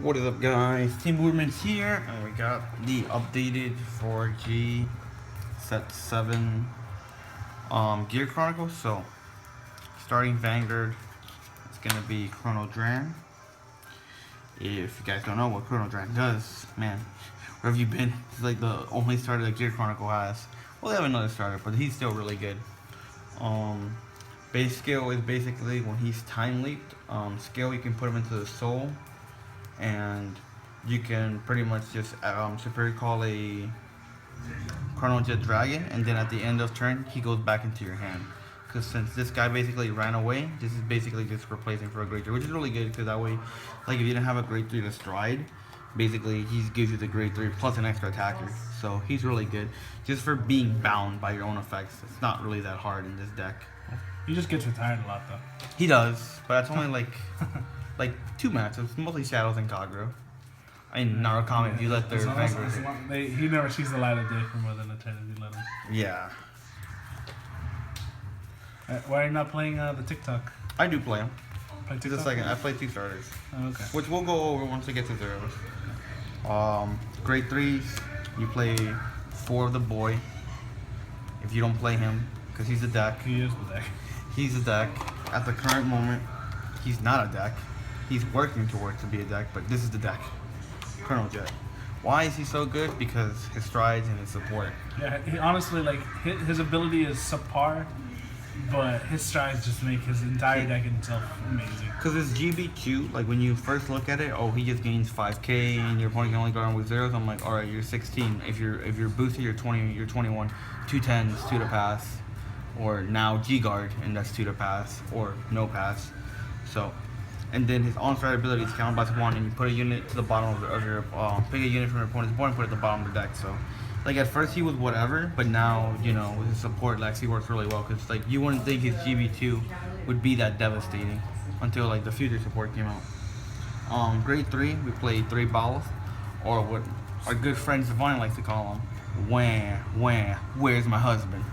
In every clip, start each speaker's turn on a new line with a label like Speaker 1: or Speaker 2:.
Speaker 1: What is up, guys? Team Movements here, and we got the updated 4G Set 7 Gear Chronicles. So, starting Vanguard, it's gonna be Chronojet. If you guys don't know what Chronojet does, man, where have you been? It's like the only starter that Gear Chronicle has. Well, they have another starter, but he's still really good. Base skill is basically when he's time leaped. Skill, you can put him into the soul, and you can pretty much just superior call a Chronojet dragon, and then at the end of turn he goes back into your hand. Because since this guy basically ran away, this is basically just replacing for a grade 3, which is really good because that way, like if you didn't have a grade 3 to stride, basically he gives you the grade 3 plus an extra attacker. So he's really good just for being bound by your own effects. It's not really that hard in this deck.
Speaker 2: He just gets retired a lot though.
Speaker 1: He does, but that's only like 2 matches, mostly Shadows and Kagura. I mean, Narukami, if you let their Vanguard hit.
Speaker 2: He never sees the light of day for more than a turn if you let him.
Speaker 1: Yeah.
Speaker 2: Why are you not playing the TikTok?
Speaker 1: I do play him.
Speaker 2: Play
Speaker 1: Just a
Speaker 2: TikTok?
Speaker 1: second, I play 2 starters.
Speaker 2: Oh, okay.
Speaker 1: Which we'll go over once we get to zeros. Grade 3s, you play 4 of the boy. If you don't play him, because he's a deck.
Speaker 2: He is the deck.
Speaker 1: He's a deck. At the current moment, he's not a deck. He's working towards to be a deck, but this is the deck. Chronojet. Why is he so good? Because his strides and his support.
Speaker 2: Yeah, he, honestly, like his ability is subpar, but his strides just make his entire deck itself amazing.
Speaker 1: Because his GB2, like when you first look at it, oh, he just gains 5k and your opponent can only go around with zeros. I'm like, all right, you're 16. If you're boosted, you're 20. You're 21. 2 10s, 2 to pass, or now G guard, and that's 2 to pass or no pass. So, and then his on-stride ability is counted by 1, and you put a unit to the bottom of your pick a unit from your opponent's board and put it at the bottom of the deck. So, like at first he was whatever, but now with his support actually works really well because like you wouldn't think his GB2 would be that devastating until like the future support came out. Grade 3, we played 3 balls, or what our good friend Savine likes to call him. Where's my husband?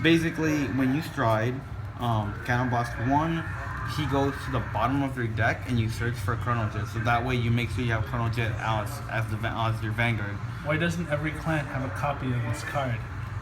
Speaker 1: Basically, when you stride, Cannon Blast 1, he goes to the bottom of your deck and you search for Chronojet. So that way you make sure you have Chronojet out as your Vanguard.
Speaker 2: Why doesn't every clan have a copy of this card?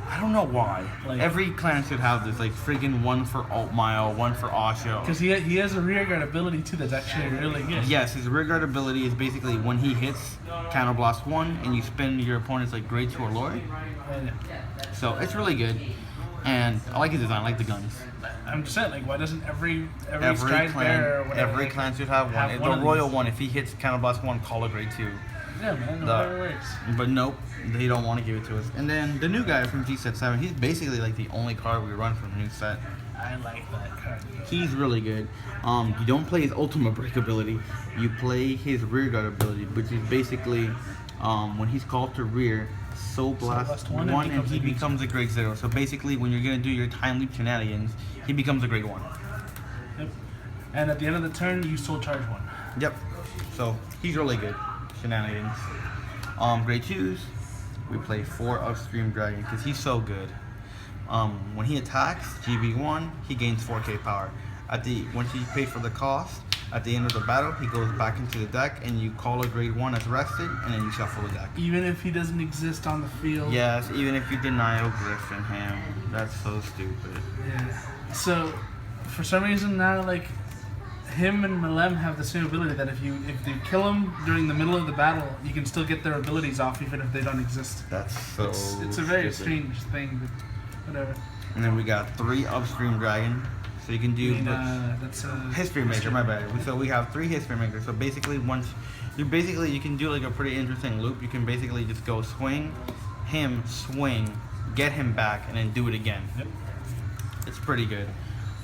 Speaker 1: I don't know why.
Speaker 2: Like,
Speaker 1: every clan should have this, like friggin' one for Altmile, one for Asha.
Speaker 2: Because he has a rearguard ability too that's actually really good.
Speaker 1: Yes, his rearguard ability is basically when he hits Counter Blast 1 and you spin your opponent's like grade 2 or lower. So it's really good. And I like his design, I like the guns.
Speaker 2: I'm just saying, like, why doesn't every stride bearer or whatever,
Speaker 1: every clan should have one. The royal one, if he hits Counter Blast 1, call a grade 2.
Speaker 2: Yeah, man, no it works.
Speaker 1: But nope, they don't want to give it to us. And then the new guy from G Set 7, he's basically like the only card we run from the new set.
Speaker 2: I like that card.
Speaker 1: He's really good. You don't play his ultimate break ability, you play his rear guard ability, which is basically when he's called to rear, Soul Blast 1 and he becomes a grade 0. So basically when you're going to do your time leap shenanigans, he becomes a grade 1.
Speaker 2: Yep. And at the end of the turn, you soul charge 1.
Speaker 1: Yep. So he's really good. Shenanigans. Grade 2s, we play 4 Upstream Dragon because he's so good. When he attacks, GB1, he gains 4k power. Once you pay for the cost, at the end of the battle, he goes back into the deck and you call a grade 1 as rested and then you shuffle the deck.
Speaker 2: Even if he doesn't exist on the field?
Speaker 1: Yes, even if you deny Griffin him. That's so stupid.
Speaker 2: Yeah. So, for some reason now, like, him and Malem have the same ability that if you kill them during the middle of the battle, you can still get their abilities off even if they don't exist.
Speaker 1: That's so
Speaker 2: It's a very
Speaker 1: stupid.
Speaker 2: strange thing, but whatever.
Speaker 1: And then we got 3 Upstream Dragon. So you can do
Speaker 2: that's
Speaker 1: History Maker, my bad. So we have 3 History Makers. So basically you can do like a pretty interesting loop. You can basically just go swing, get him back, and then do it again.
Speaker 2: Yep.
Speaker 1: It's pretty good.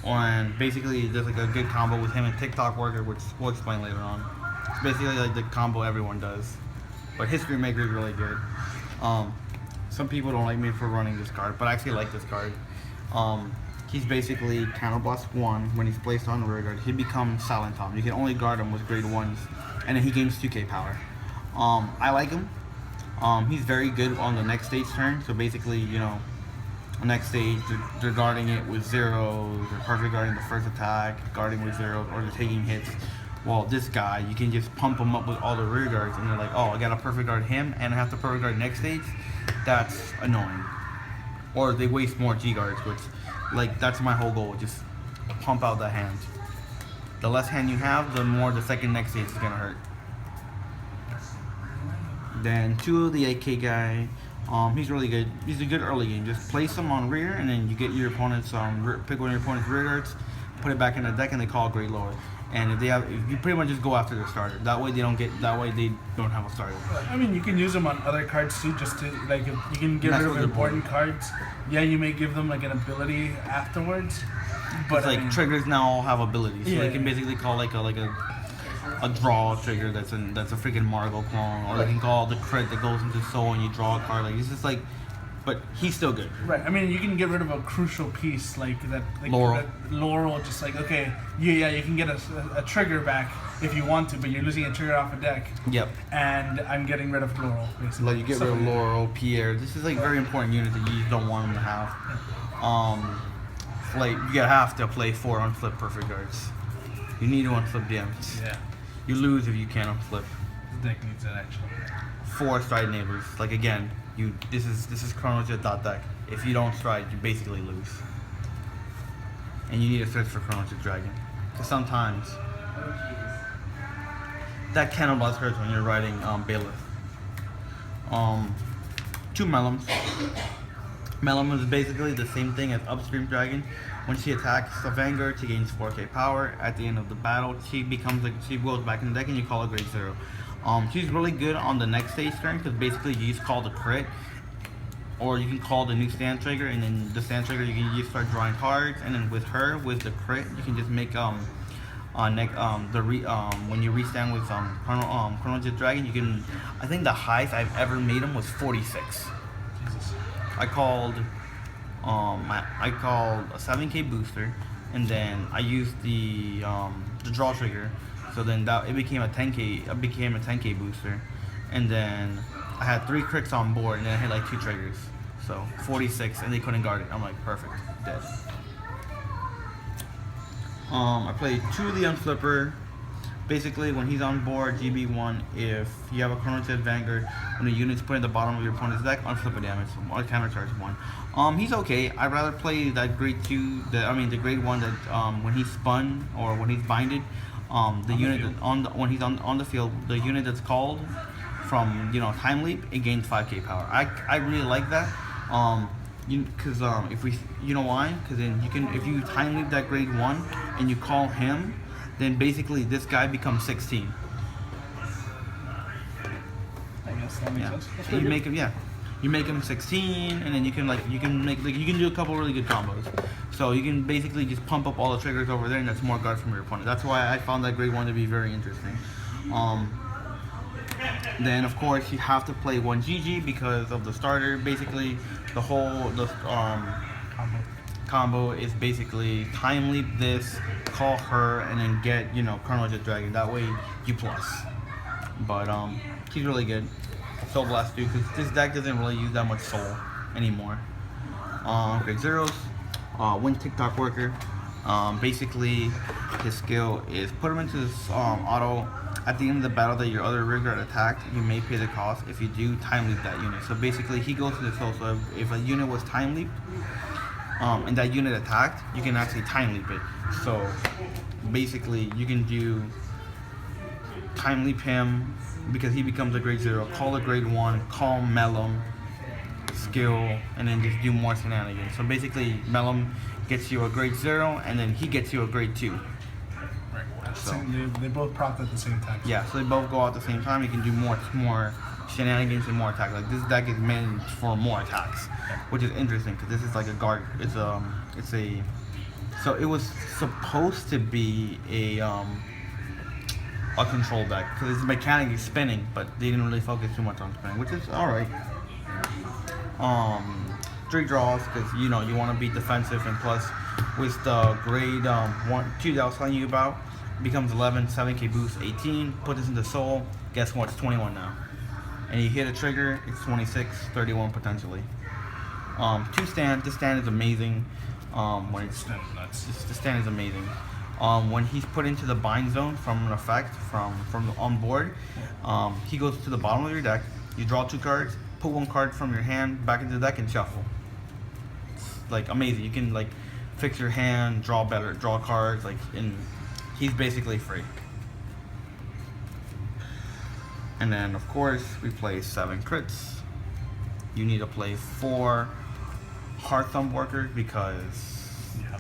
Speaker 1: And basically there's like a good combo with him and TikTok Worker, which we'll explain later on. It's basically like the combo everyone does. But History Maker is really good. Some people don't like me for running this card, but I actually like this card. He's basically Counter Blast 1 when he's placed on rear guard. He becomes Silent Tom. You can only guard him with grade 1s, and then he gains 2k power. I like him. He's very good on the next stage turn. So basically, Next stage, they're guarding it with zeros, they're perfect guarding the first attack, guarding with zeros, or they're taking hits. Well, this guy, you can just pump him up with all the rear guards, and they're like, oh, I got to perfect guard him, and I have to perfect guard next stage. That's annoying. Or they waste more G guards, which, like, that's my whole goal, just pump out that hand. The less hand you have, the more the second next stage is going to hurt. Then 2 of the 8K guy, he's really good. He's a good early game. Just place him on rear, and then you get your opponent's pick one of your opponent's rear guards, put it back in the deck, and they call a great lower. And if you pretty much just go after their starter. That way they don't have a starter.
Speaker 2: I mean, you can use them on other cards too, just to like you can get rid of important cards. Yeah, you may give them like an ability afterwards, but
Speaker 1: it's like triggers now all have abilities. So they can basically call like a draw trigger that's a freaking Margot clone, or they can call the crit that goes into soul and you draw a card. Like it's just like, but he's still good.
Speaker 2: Right. I mean, you can get rid of a crucial piece like that. Like
Speaker 1: Laurel.
Speaker 2: That Laurel, just like okay, you can get a trigger back if you want to, but you're losing a trigger off a deck.
Speaker 1: Yep.
Speaker 2: And I'm getting rid of Laurel, basically.
Speaker 1: Like you get rid of Laurel, Pierre. This is like very important units that you just don't want them to have. Like you have to play 4 unflip perfect guards. You need to unflip DMs.
Speaker 2: Yeah.
Speaker 1: You lose if you can't unflip.
Speaker 2: The deck needs that actually.
Speaker 1: 4 stride neighbors. Like again, this is Chronojet dot deck. If you don't stride, you basically lose. And you need to search for Chronojet Dragon. Because sometimes that cannibalize hurts when you're riding Bailiff. 2 Melums. Melum is basically the same thing as Upstream Dragon. When she attacks a Vanguard, she gains 4k power. At the end of the battle, she goes back in the deck and you call a grade 0. She's really good on the next stage turn because basically you just call the crit, or you can call the new stand trigger, and then the stand trigger you can just start drawing cards, and then with her with the crit you can just make when you restand with Chronojet Dragon, you can, I think the highest I've ever made him was 46.
Speaker 2: Jesus.
Speaker 1: I called a 7k booster, and then I used the draw trigger, so then it became a 10k booster, and then I had 3 crits on board, and then I had like 2 triggers, so 46, and they couldn't guard it. I'm like, perfect, dead. I played 2 of the Unflipper. Basically, when he's on board, GB1, if you have a Chronojet Vanguard, when the unit's put in the bottom of your opponent's deck, unflip a damage, or countercharge 1. He's okay. I'd rather play that grade 2, the grade 1 that when he's spun or when he's binded, the unit when he's on the field, the unit that's called from time leap, it gains 5k power. I really like that. Because if we, why? Because then if you time leap that grade 1 and you call him, then basically this guy becomes 16.
Speaker 2: I guess that makes sense.
Speaker 1: So you make him, you make him 16, and then you can do a couple really good combos. So you can basically just pump up all the triggers over there, and that's more guard from your opponent. That's why I found that grade 1 to be very interesting. Then of course you have to play 1 GG because of the starter. Basically the whole combo is basically time leap this, call her, and then get Chronojet Dragon. That way you plus. But she's really good. Soul Blast too, because this deck doesn't really use that much soul anymore. Grade 0s. Wind TikTok Worker. Basically his skill is put him into this auto. At the end of the battle that your other rear guard attacked, you may pay the cost. If you do, time leap that unit. So basically he goes to the soul. So if a unit was time leaped, and that unit attacked, you can actually time leap it. So basically you can do time leap him because he becomes a grade 0, call a grade 1, call Mellum, skill, and then just do more shenanigans. So basically Mellum gets you a grade 0, and then he gets you a grade 2.
Speaker 2: Right.
Speaker 1: So
Speaker 2: they both prop at the same time.
Speaker 1: Yeah, so they both go out at the same time. You can do more shenanigans and more attack. Like this deck is meant for more attacks, which is interesting because this is like a guard. So it was supposed to be a control deck because its mechanic is spinning, but they didn't really focus too much on spinning, which is all right. 3 draws because you want to be defensive, and plus with the grade 1, 2 that I was telling you about, becomes 11, 7k boost, 18. Put this into soul. Guess what? It's 21 now. And you hit a trigger, it's 26, 31 potentially. Two stand. The stand is amazing. When it's
Speaker 2: Stand is nuts.
Speaker 1: the stand is amazing. When he's put into the bind zone from an effect from on board, he goes to the bottom of your deck. You draw 2 cards, put 1 card from your hand back into the deck, and shuffle. It's like amazing. You can like fix your hand, draw cards. Like, and he's basically free. And then of course we play 7 crits. You need to play 4 hard thumb workers because,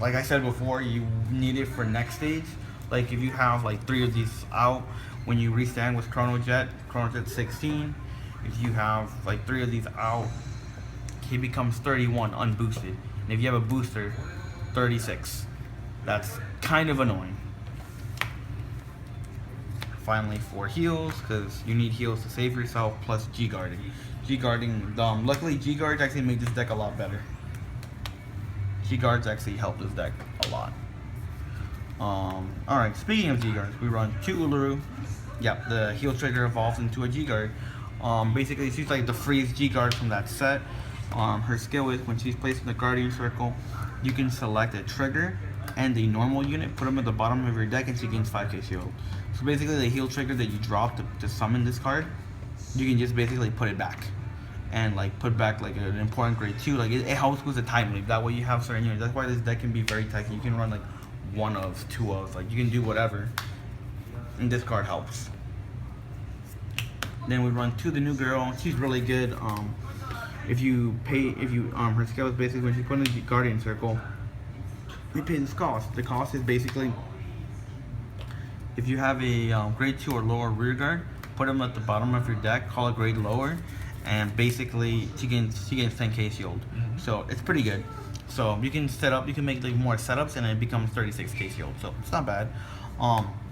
Speaker 1: like I said before, you need it for next stage. Like if you have like 3 of these out, when you restand with Chronojet 16, if you have like 3 of these out, he becomes 31 unboosted. And if you have a booster, 36. That's kind of annoying. Finally, 4 heals, because you need heals to save yourself, plus G-guarding. G-guarding, luckily G-guards actually make this deck a lot better. G-guards actually help this deck a lot. Alright, speaking of G-guards, we run 2 Uluru. Yep, the heal trigger evolves into a G-guard. Basically, she's like the freeze G-guard from that set. Her skill is when she's placed in the Guardian Circle, you can select a trigger and the normal unit, put them at the bottom of your deck, and she gains 5k shield. So basically, the heal trigger that you drop to summon this card, you can just basically put it back. And like put back like an important grade 2. Like it helps with the time leap. That way you have certain units. That's why this deck can be very tight. You can run like 1 of, 2 of, like you can do whatever. And this card helps. Then we run 2 the new girl. She's really good. Her skill is basically when she put in the Guardian Circle, we pay this cost. The cost is basically if you have a grade 2 or lower rear guard, put them at the bottom of your deck, call it grade lower, and basically she gains 10k shield. So it's pretty good. So you can make like more setups, and it becomes 36k shield. So it's not bad.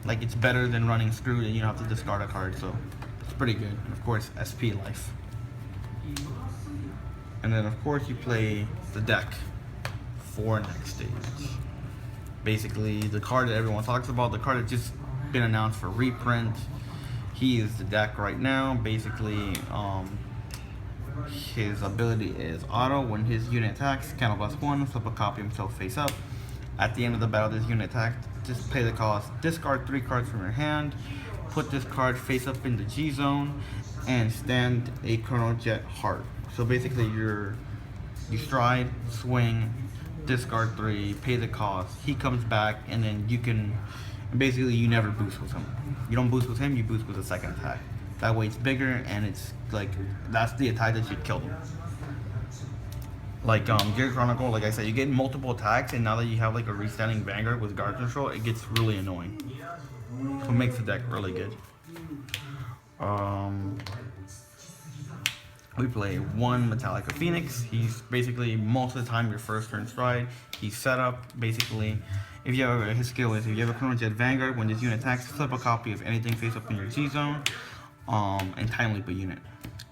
Speaker 1: Like it's better than running screwed and you don't have to discard a card. So it's pretty good. And of course, SP life. And then of course you play the deck for next stage. Basically, the card that everyone talks about, the card that's just been announced for reprint. He is the deck right now. Basically, his ability is auto. When his unit attacks, counter +1, flip a copy himself face up. At the end of the battle, this unit attacked, just pay the cost. Discard 3 cards from your hand. Put this card face up in the G zone, and stand a Chronojet heart. So basically, you stride, swing, discard 3, pay the cost. He comes back, and then you can. Basically, you never boost with him. You don't boost with him, you boost with the second attack. That way it's bigger, and it's like, that's the attack that should kill them. Like, Gear Chronicle, like I said, you get multiple attacks, and now that you have like a restanding Vanguard with guard control, it gets really annoying. So it makes the deck really good. We play 1 Metallica Phoenix. He's basically, most of the time, your first turn stride. He's set up, basically. If you have his skill is, if you have a Chronojet Vanguard, when this unit attacks, flip a copy of anything face up in your G zone, and time leap a unit.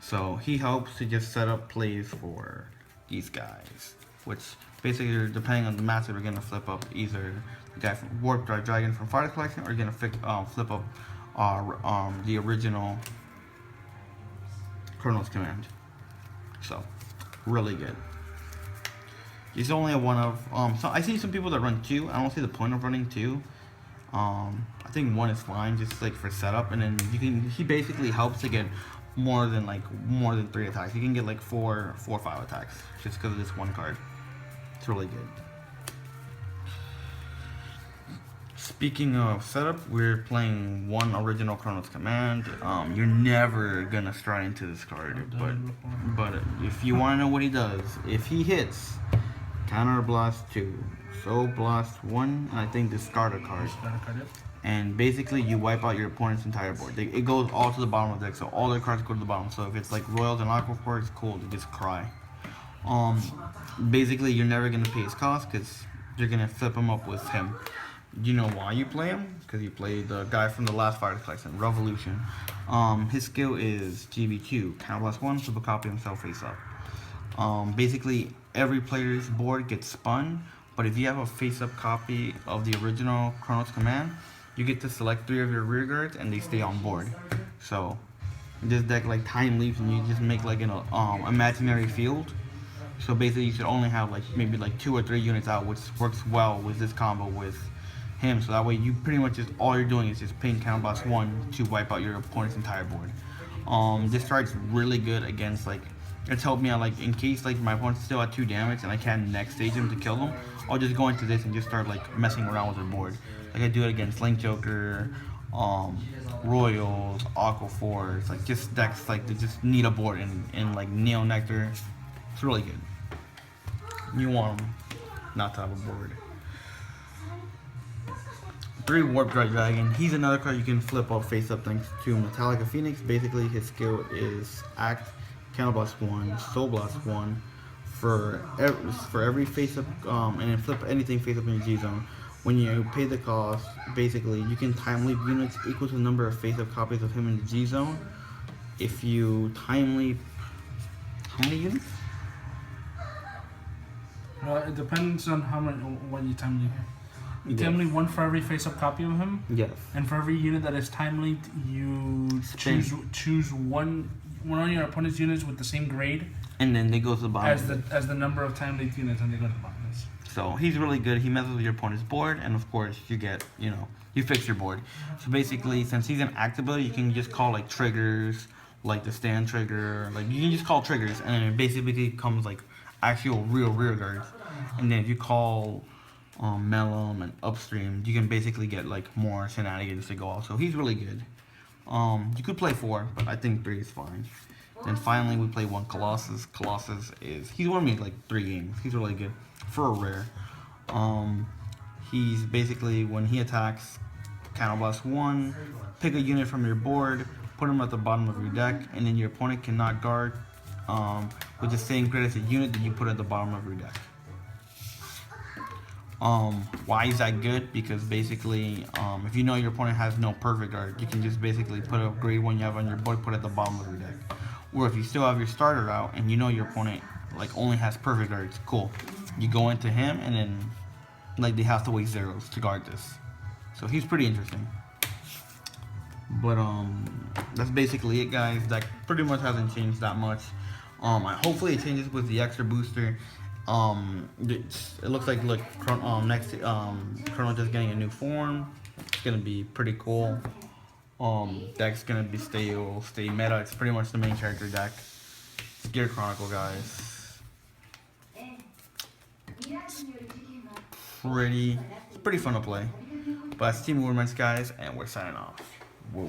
Speaker 1: So he helps to just set up plays for these guys, which basically, depending on the matchup, we're gonna flip up either the guy from Warp Drive Dragon from Fire Collection, or you're gonna flip up the original Chronos Command. So really good. He's only a 1 of. So I see some people that run 2. I don't see the point of running 2. I think 1 is fine, just like for setup, and then he basically helps to get more than 3 attacks. You can get like 4 or 5 attacks just because of this 1 card. It's really good. Speaking of setup, we're playing 1 original Chronos Command. You're never gonna stride into this card, but if you want to know what he does, if he hits, counter blast 2, so blast 1, and I think discard a card. And basically, you wipe out your opponent's entire board. It goes all to the bottom of the deck, so all their cards go to the bottom. So if it's like Royals and Aqua Force, cool, they just cry. Basically, you're never gonna pay his cost because you're gonna flip him up with him. You know why you play him? Because you play the guy from the last Fire Collection, Revolution. His skill is GB2, counter +1, flip a copy himself face up. Basically, every player's board gets spun, but if you have a face-up copy of the original Chronos Command, you get to select 3 of your rear guards, and they stay on board. So this deck like time leaps, and you just make like an imaginary field, So basically, you should only have like maybe like 2 or 3 units out, which works well with this combo with him. So that way, you pretty much just all you're doing is just paying counterblast 1 to wipe out your opponent's entire board. This strike's really good against like. It's helped me out like in case like my opponent's still at 2 damage and I can't next stage him to kill them. I'll just go into this and just start like messing around with their board. Like I do it against Link Joker, Royals, Aqua Force, like just decks like that just need a board in like Neo Nectar. It's really good. You want them not to have a board. 3 Warp Drive Dragon. He's another card you can flip up face up thanks to Metallica Phoenix. Basically his skill is Act, Counterblast 1, Soul Blast 1 for every face up and then flip anything face up in your G zone. When you pay the cost, basically you can time leap units equal to the number of face up copies of him in the G zone. If you time leap, how many units?
Speaker 2: It depends on how many what you time leap. You time leap 1 for every face up copy of him.
Speaker 1: Yes.
Speaker 2: And for every unit that is time leaped, you choose one of your opponent's units with the same grade.
Speaker 1: And then they go to the bottom.
Speaker 2: As the number of time leaped units, and they go to the bottom.
Speaker 1: So he's really good. He messes with your opponent's board, and of course you get, you fix your board. So basically, since he's an active ability, you can just call like triggers, like the stand trigger, like you can just call triggers, and it basically becomes like actual real rear guards. And then if you call Mellum and Upstream, you can basically get like more shenanigans to go off. So he's really good. You could play 4, but I think 3 is fine. Then finally we play 1 Colossus. He's won me like 3 games. He's really good for a rare. He's basically, when he attacks, Counterblast 1, pick a unit from your board, put him at the bottom of your deck, and then your opponent cannot guard with the same grid as the unit that you put at the bottom of your deck. Why is that good? Because basically, if you know your opponent has no perfect guard, you can just basically put a grade 1 you have on your board, put it at the bottom of your deck. Or if you still have your starter out and you know your opponent like only has perfect guards, cool. You go into him and then like they have to waste zeros to guard this. So he's pretty interesting. But that's basically it, guys. That pretty much hasn't changed that much. Hopefully it changes with the extra booster. It looks like next Chronojet's getting a new form. It's gonna be pretty cool. Deck's gonna be stay meta. It's pretty much the main character deck. It's Gear Chronicle, guys. It's pretty fun to play. But it's Team Movements, guys, and we're signing off. Whoa.